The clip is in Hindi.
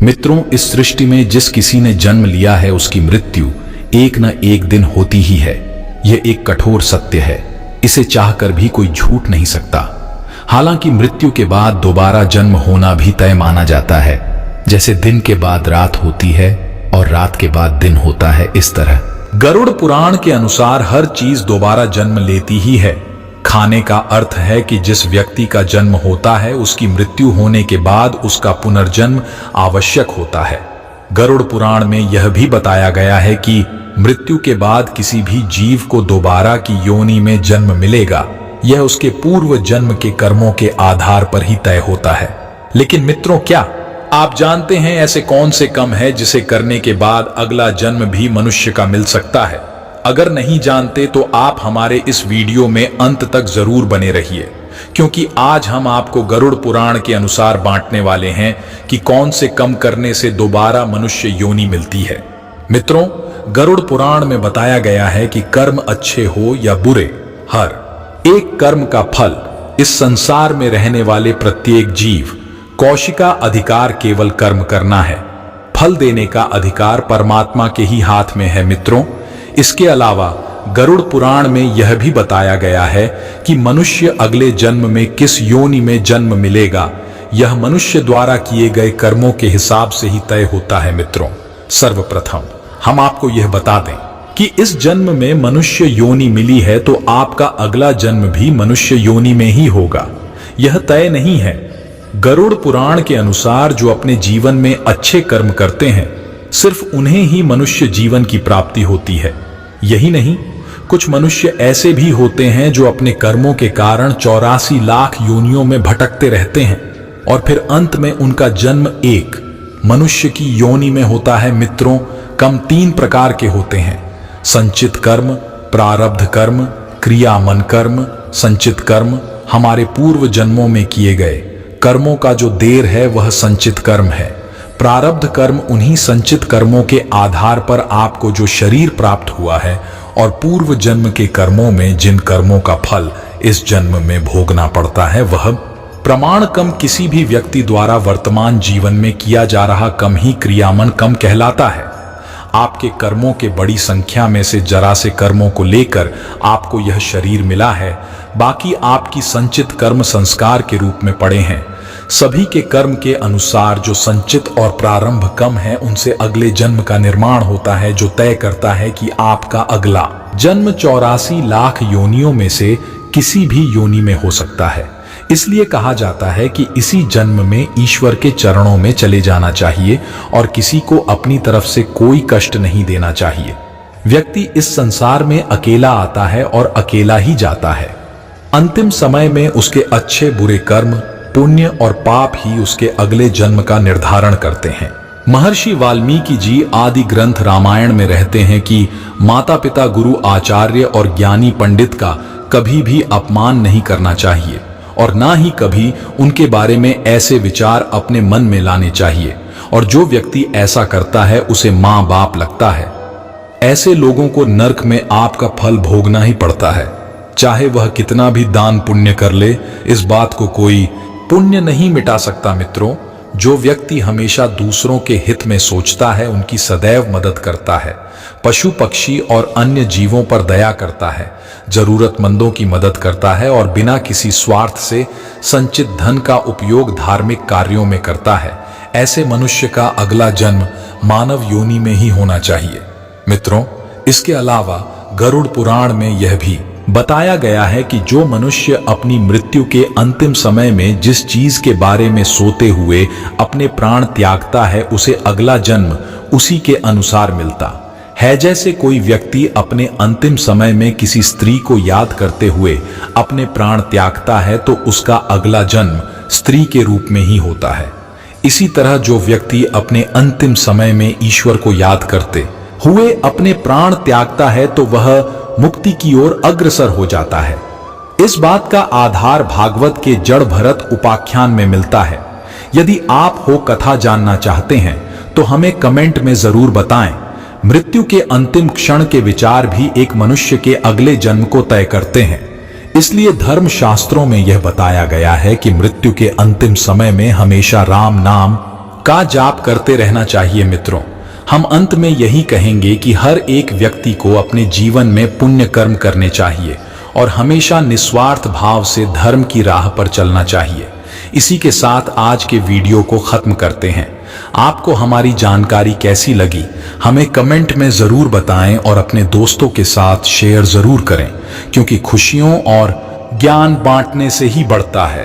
मित्रों, इस सृष्टि में जिस किसी ने जन्म लिया है उसकी मृत्यु एक न एक दिन होती ही है। यह एक कठोर सत्य है, इसे चाहकर भी कोई झूठ नहीं सकता। हालांकि मृत्यु के बाद दोबारा जन्म होना भी तय माना जाता है। जैसे दिन के बाद रात होती है और रात के बाद दिन होता है, इस तरह गरुड़ पुराण के अनुसार हर चीज दोबारा जन्म लेती ही है। खाने का अर्थ है कि जिस व्यक्ति का जन्म होता है उसकी मृत्यु होने के बाद उसका पुनर्जन्म आवश्यक होता है। गरुड़ पुराण में यह भी बताया गया है कि मृत्यु के बाद किसी भी जीव को दोबारा की योनि में जन्म मिलेगा। यह उसके पूर्व जन्म के कर्मों के आधार पर ही तय होता है। लेकिन मित्रों, क्या आप जानते हैं ऐसे कौन से कर्म है जिसे करने के बाद अगला जन्म भी मनुष्य का मिल सकता है? अगर नहीं जानते तो आप हमारे इस वीडियो में अंत तक जरूर बने रहिए, क्योंकि आज हम आपको गरुड़ पुराण के अनुसार बांटने वाले हैं कि कौन से कर्म करने से दोबारा मनुष्य योनि मिलती है। मित्रों, गरुड़ पुराण में बताया गया है कि कर्म अच्छे हो या बुरे, हर एक कर्म का फल इस संसार में रहने वाले प्रत्येक जीव कौशिका अधिकार केवल कर्म करना है। फल देने का अधिकार परमात्मा के ही हाथ में है। मित्रों, इसके अलावा गरुड़ पुराण में यह भी बताया गया है कि मनुष्य अगले जन्म में किस योनि में जन्म मिलेगा, यह मनुष्य द्वारा किए गए कर्मों के हिसाब से ही तय होता है। मित्रों, सर्वप्रथम हम आपको यह बता दें कि इस जन्म में मनुष्य योनि मिली है तो आपका अगला जन्म भी मनुष्य योनि में ही होगा, यह तय नहीं है। गरुड़ पुराण के अनुसार जो अपने जीवन में अच्छे कर्म करते हैं सिर्फ उन्हें ही मनुष्य जीवन की प्राप्ति होती है। यही नहीं, कुछ मनुष्य ऐसे भी होते हैं जो अपने कर्मों के कारण 84 लाख योनियों में भटकते रहते हैं और फिर अंत में उनका जन्म एक मनुष्य की योनि में होता है। मित्रों, कर्म 3 प्रकार के होते हैं: संचित कर्म, प्रारब्ध कर्म, क्रियामन कर्म। संचित कर्म हमारे पूर्व जन्मों में किए गए कर्मों का जो देर है वह संचित कर्म है। प्रारब्ध कर्म उन्हीं संचित कर्मों के आधार पर आपको जो शरीर प्राप्त हुआ है और पूर्व जन्म के कर्मों में जिन कर्मों का फल इस जन्म में भोगना पड़ता है वह प्रमाण कर्म। किसी भी व्यक्ति द्वारा वर्तमान जीवन में किया जा रहा कर्म ही क्रियामन कर्म कहलाता है। आपके कर्मों के बड़ी संख्या में से जरा से कर्मों को लेकर आपको यह शरीर मिला है, बाकी आपकी संचित कर्म संस्कार के रूप में पड़े हैं। सभी के कर्म के अनुसार जो संचित और प्रारंभ कर्म है उनसे अगले जन्म का निर्माण होता है, जो तय करता है कि आपका अगला जन्म 84 लाख योनियों में से किसी भी योनि में हो सकता है। इसलिए कहा जाता है कि इसी जन्म में ईश्वर के चरणों में चले जाना चाहिए और किसी को अपनी तरफ से कोई कष्ट नहीं देना चाहिए। व्यक्ति इस संसार में अकेला आता है और अकेला ही जाता है। अंतिम समय में उसके अच्छे बुरे कर्म, पुण्य और पाप ही उसके अगले जन्म का निर्धारण करते हैं। महर्षि वाल्मीकि जी आदि ग्रंथ रामायण में रहते हैं कि माता पिता, गुरु, आचार्य और ज्ञानी पंडित का कभी भी अपमान नहीं करना चाहिए और ना ही कभी उनके बारे में ऐसे विचार अपने मन में लाने चाहिए, और जो व्यक्ति ऐसा करता है उसे माँ बाप लगता है। ऐसे लोगों को नरक में आपका फल भोगना ही पड़ता है, चाहे वह कितना भी दान पुण्य कर ले। इस बात को कोई पुण्य नहीं मिटा सकता। मित्रों, जो व्यक्ति हमेशा दूसरों के हित में सोचता है, उनकी सदैव मदद करता है, पशु पक्षी और अन्य जीवों पर दया करता है, जरूरतमंदों की मदद करता है और बिना किसी स्वार्थ से संचित धन का उपयोग धार्मिक कार्यों में करता है, ऐसे मनुष्य का अगला जन्म मानव योनि में ही होना चाहिए। मित्रों, इसके अलावा गरुड़ पुराण में यह भी बताया गया है कि जो मनुष्य अपनी मृत्यु के अंतिम समय में जिस चीज के बारे में सोते हुए अपने प्राण त्यागता है उसे अगला जन्म उसी के अनुसार मिलता है। जैसे कोई व्यक्ति अपने अंतिम समय में किसी स्त्री को याद करते हुए अपने प्राण त्यागता है तो उसका अगला जन्म स्त्री के रूप में ही होता है। इसी तरह जो व्यक्ति अपने अंतिम समय में ईश्वर को याद करते हुए अपने प्राण त्यागता है तो वह मुक्ति की ओर अग्रसर हो जाता है। इस बात का आधार भागवत के जड़ भरत उपाख्यान में मिलता है। यदि आप हो कथा जानना चाहते हैं तो हमें कमेंट में जरूर बताएं। मृत्यु के अंतिम क्षण के विचार भी एक मनुष्य के अगले जन्म को तय करते हैं। इसलिए धर्म शास्त्रों में यह बताया गया है कि मृत्यु के अंतिम समय में हमेशा राम नाम का जाप करते रहना चाहिए मित्रों। हम अंत में यही कहेंगे कि हर एक व्यक्ति को अपने जीवन में पुण्य कर्म करने चाहिए और हमेशा निस्वार्थ भाव से धर्म की राह पर चलना चाहिए। इसी के साथ आज के वीडियो को खत्म करते हैं। आपको हमारी जानकारी कैसी लगी हमें कमेंट में जरूर बताएं और अपने दोस्तों के साथ शेयर जरूर करें, क्योंकि खुशियों और ज्ञान बांटने से ही बढ़ता है।